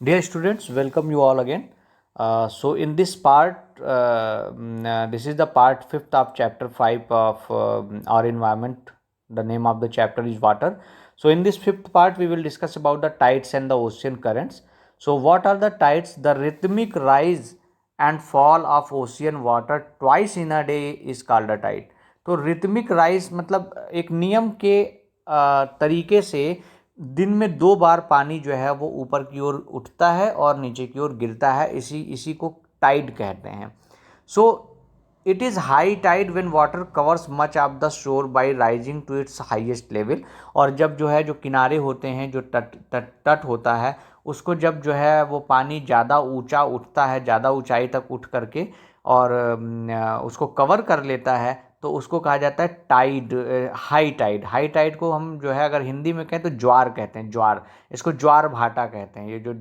Dear students, welcome you all again. So in this part, this is the part 5th of chapter 5 of our environment. The name of the chapter is water. So in this 5th part, we will discuss about the tides and the ocean currents. So what are the tides? The rhythmic rise and fall of ocean water twice in a day is called a tide. तो rhythmic rise मतलब एक नियम के तरीके से दिन में 2 बार पानी जो है वो ऊपर की ओर उठता है और नीचे की ओर गिरता है, इसी को टाइड कहते हैं. So it is high tide when water covers much of the shore by rising to its highest level. और जब जो है जो किनारे होते हैं, जो तट होता है, उसको जब जो है वो पानी ज़्यादा ऊंचा उठता है, ज़्यादा ऊंचाई तक उठ करके और उसको कवर कर लेता है, तो उसको कहा जाता है tide. High tide. High tide को हम जो है अगर हिंदी में कहें तो ज्वार कहते हैं. ज्वार, इसको ज्वार भाटा कहते हैं. ये जो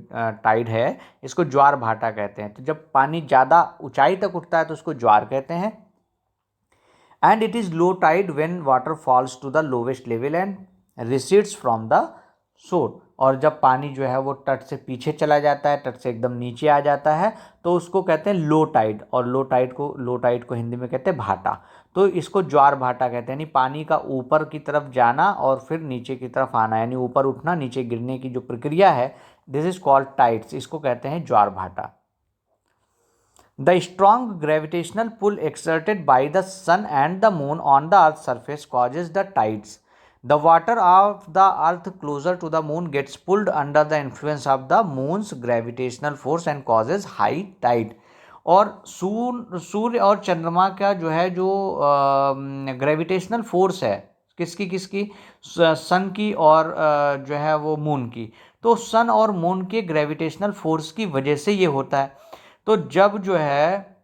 टाइड है इसको ज्वार भाटा कहते हैं. तो जब पानी ज़्यादा ऊंचाई तक उठता है तो उसको ज्वार कहते हैं. And it is low tide when water falls to the lowest level and recedes from the shore. और जब पानी जो है वो तट से पीछे चला जाता है, तट से एकदम नीचे आ जाता है, तो उसको कहते हैं लो टाइड. और लो टाइड को हिंदी में कहते हैं भाटा. तो इसको ज्वार भाटा कहते हैं. यानी पानी का ऊपर की तरफ जाना और फिर नीचे की तरफ आना, यानी ऊपर उठना नीचे गिरने की जो प्रक्रिया है, दिस इज कॉल्ड टाइड्स. इसको कहते हैं ज्वार भाटा. The strong gravitational pull exerted by the sun and the moon on the earth's surface causes the tides. The water of the earth closer to the moon gets pulled under the influence of the moon's gravitational force and causes high tide. और सूर्य और चंद्रमा का जो है जो gravitational force है, किसकी सन की और जो है वो मून की. तो सन और मून के ग्रेविटेशनल फोर्स की वजह से ये होता है. तो जब जो है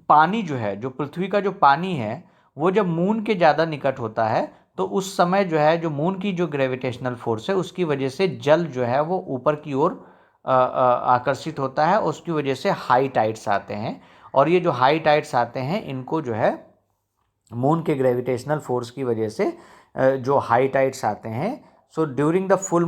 पानी जो है, जो पृथ्वी का जो पानी है, वो जब मून के ज़्यादा निकट होता है, तो उस समय जो है जो मून की जो ग्रेविटेशनल फोर्स है उसकी वजह से जल जो है वो ऊपर की ओर आकर्षित होता है. उसकी वजह से हाई टाइड्स आते हैं. और ये जो हाई टाइड्स आते हैं इनको जो है मून के ग्रेविटेशनल फोर्स की वजह से जो हाई टाइड्स आते हैं. सो ड्यूरिंग द फुल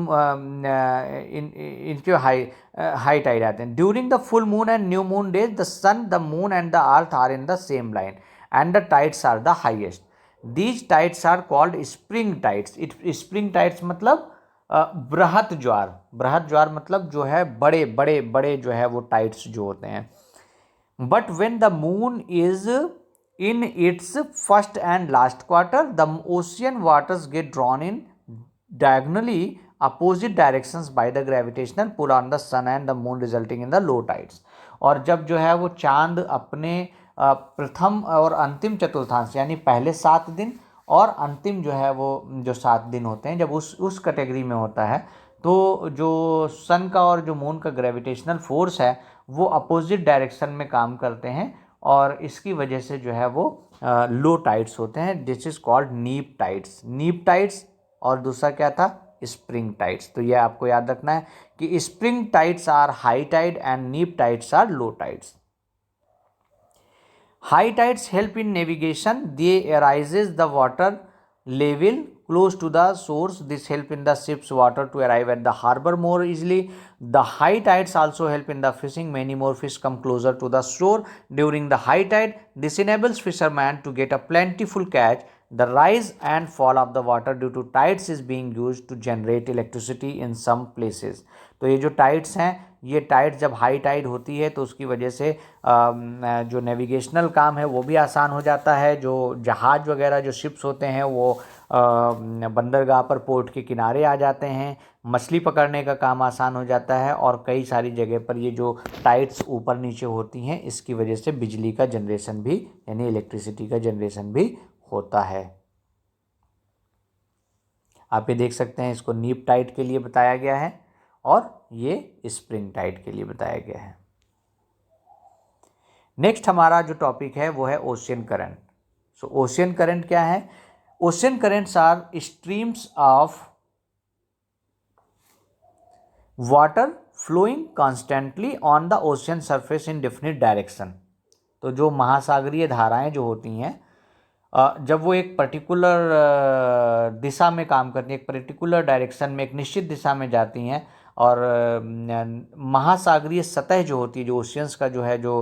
इनके हाई टाइड आते हैं. During the full moon and new moon days the sun, the moon and the earth are in the same line and the tides are the highest. These tides are called spring tides. Spring tides मतलब बृहत ज्वार. बृहत ज्वार मतलब जो है बड़े बड़े बड़े जो है वो टाइड्स जो होते हैं. But when the moon is in its first and last quarter, the ocean waters get drawn in diagonally opposite directions by the gravitational pull on the sun and the moon, resulting in the low tides. और जब जो है वो चांद अपने प्रथम और अंतिम चतुर्थांश यानी पहले 7 दिन और अंतिम जो है वो जो 7 दिन होते हैं, जब उस कैटेगरी में होता है, तो जो सन का और जो मून का ग्रेविटेशनल फोर्स है वो अपोजिट डायरेक्शन में काम करते हैं और इसकी वजह से जो है वो लो टाइड्स होते हैं. दिस इज कॉल्ड नीप टाइड्स. नीप टाइड्स और दूसरा क्या था, स्प्रिंग टाइड्स. तो ये आपको याद रखना है कि spring tides are high tide and neap tides are low tides. High tides help in navigation. They arises the water level close to the source. This help in the ship's water to arrive at the harbor more easily. The high tides also help in the fishing. Many more fish come closer to the shore during the high tide. This enables fishermen to get a plentiful catch. The rise and fall of the water due to tides is being used to generate electricity in some places. तो ये जो tides हैं, ये Tide जब high Tide होती है तो उसकी वजह से जो नेविगेशनल काम है वो भी आसान हो जाता है. जो जहाज़ वगैरह जो शिप्स होते हैं वो बंदरगाह पर पोर्ट के किनारे आ जाते हैं. मछली पकड़ने का काम आसान हो जाता है और कई सारी जगह पर ये जो टाइड्स ऊपर नीचे होती हैं इसकी वजह से बिजली का जनरेशन भी यानी इलेक्ट्रिसिटी का जनरेशन भी होता है. आप ये देख सकते हैं, इसको नीप टाइड के लिए बताया गया है और ये स्प्रिंग टाइड के लिए बताया गया है. नेक्स्ट हमारा जो टॉपिक है वो है ocean current. So ocean current क्या है? Ocean currents are streams of water flowing constantly on the ocean surface in definite direction. तो जो महासागरीय धाराएं जो होती हैं, जब वो एक पर्टिकुलर दिशा में काम करती हैं, एक पर्टिकुलर डायरेक्शन में, एक निश्चित दिशा में जाती हैं और महासागरीय सतह जो होती है, जो ओशियंस का जो है जो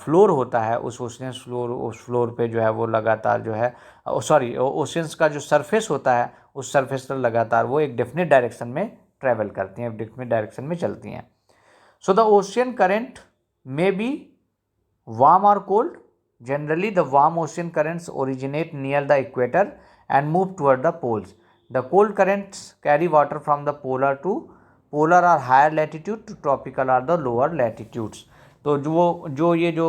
फ्लोर होता है, उस ओशियंस फ्लोर, उस फ्लोर पे जो है वो लगातार जो है सॉरी ओशियंस का जो सरफेस होता है, उस सरफेस पर लगातार वो एक डेफिनेट डायरेक्शन में ट्रेवल करती हैं, डेफिनेट डायरेक्शन में चलती हैं। So the ocean current may be warm or cold. Generally, the warm ocean currents originate near the equator and move toward the poles. The cold currents carry water from the polar to polar or higher latitude to tropical or the lower latitudes. तो जो ये जो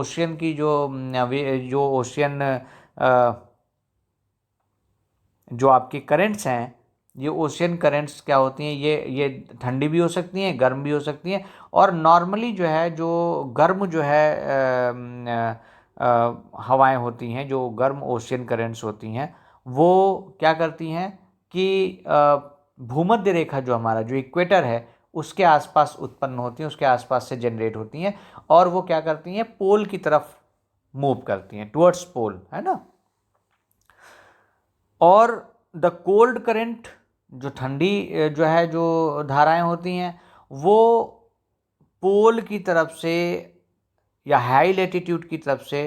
ocean की जो ocean जो आपकी currents हैं, ये ओशियन करंट्स क्या होती हैं, ये ठंडी भी हो सकती हैं, गर्म भी हो सकती हैं। और नॉर्मली जो है जो गर्म जो है हवाएं होती हैं, जो गर्म ओशियन करंट्स होती हैं, वो क्या करती हैं कि भूमध्य रेखा जो हमारा जो इक्वेटर है उसके आसपास उत्पन्न होती हैं, उसके आसपास से जनरेट होती हैं, और वो क्या करती हैं, पोल की तरफ मूव करती हैं, टुवर्ड्स पोल, है ना। और द कोल्ड करंट जो ठंडी जो है जो धाराएं होती हैं, वो पोल की तरफ से या हाई लैटिट्यूड की तरफ से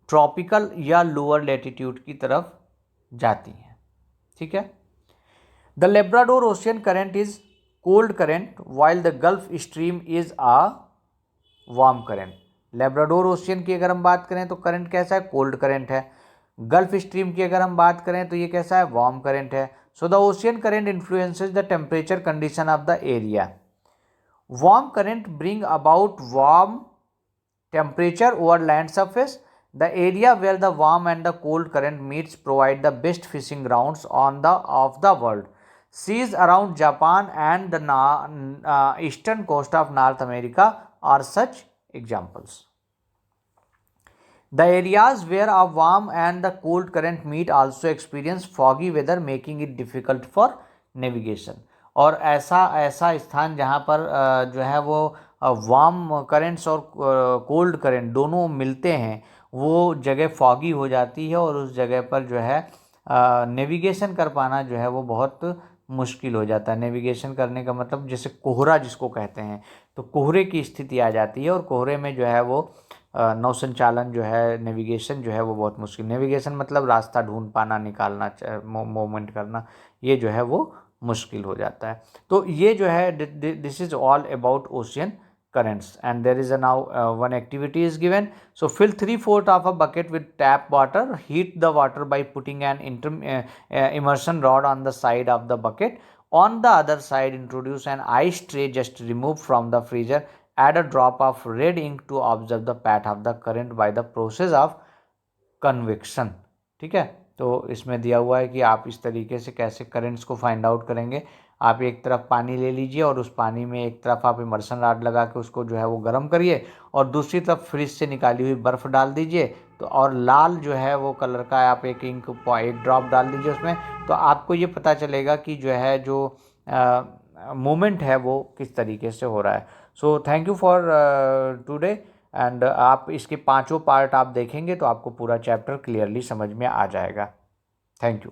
ट्रॉपिकल या लोअर लैटिट्यूड की तरफ जाती हैं, ठीक है। The Labrador ocean current is cold current while the Gulf Stream is a warm current. Labrador ocean की अगर हम बात करें तो करंट कैसा है, कोल्ड करंट है। गल्फ स्ट्रीम की अगर हम बात करें तो ये कैसा है, वार्म करंट है। So the ocean current influences the temperature condition of the area. Warm current bring about warm temperature over land surface. The area where the warm and the cold current meets provide the best fishing grounds of the world. Seas around Japan and the eastern coast of North America are such examples. The areas where a warm and the cold current meet also experience foggy weather, making it difficult for navigation. और ऐसा स्थान जहाँ पर जो है वो warm currents और cold current दोनों मिलते हैं, वो जगह फॉगी हो जाती है, और उस जगह पर जो है नेविगेशन कर पाना जो है वो बहुत मुश्किल हो जाता है। नेविगेशन करने का मतलब जैसे कोहरा जिसको कहते हैं, तो कोहरे की स्थिति आ जाती है, और कोहरे में जो है वो नौ संचालन जो है, नेविगेशन जो है वो बहुत मुश्किल। नेविगेशन मतलब रास्ता ढूंढ पाना, निकालना, मूवमेंट करना, ये जो है वो मुश्किल हो जाता है। तो ये जो है this is all about ocean currents, and there is a now one activity is given. So fill 3/4 of a bucket with tap water, heat the water by putting an immersion rod on the side of the bucket. On the other side, introduce an ice tray just removed from the freezer. Add a drop of red ink to observe the path of the current by the process of convection. ठीक है, तो इसमें दिया हुआ है कि आप इस तरीके से कैसे करेंट्स को फाइंड आउट करेंगे। आप एक तरफ पानी ले लीजिए और उस पानी में एक तरफ आप इमर्शन रॉड लगा के उसको जो है वो गर्म करिए, और दूसरी तरफ फ्रिज से निकाली हुई बर्फ़ डाल दीजिए, तो और लाल जो है वो कलर का आप एक ड्रॉप डाल दीजिए उसमें, तो आपको ये पता चलेगा कि जो है जो मोमेंट है वो किस तरीके से हो रहा है। So thank you for today, and आप इसके पांचों पार्ट आप देखेंगे तो आपको पूरा चैप्टर क्लियरली समझ में आ जाएगा। Thank you.